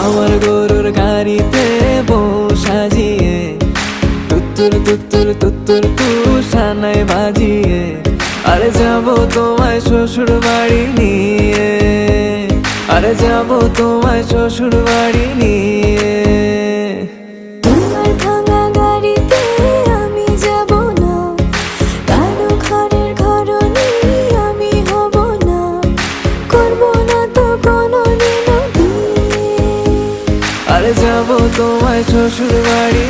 আমার গরুর গাড়িতে বউ সাজিয়ে তুত্তুর তুত্তুর তুত্তুর তুষানায় বাজিয়ে আরে যাবো তোমায় শ্বশুর বাড়ি নিয়ে, আরে যাবো তোমায় শ্বশুর বাড়ি নিয়ে। তোমার ভাঙা গাড়িতে আমি যাব না, কারো ঘরের ঘরনি আমি হব না, করব না তো কোনোদিনও বিয়ে। আরে যাবো তোমায় শ্বশুর বাড়ি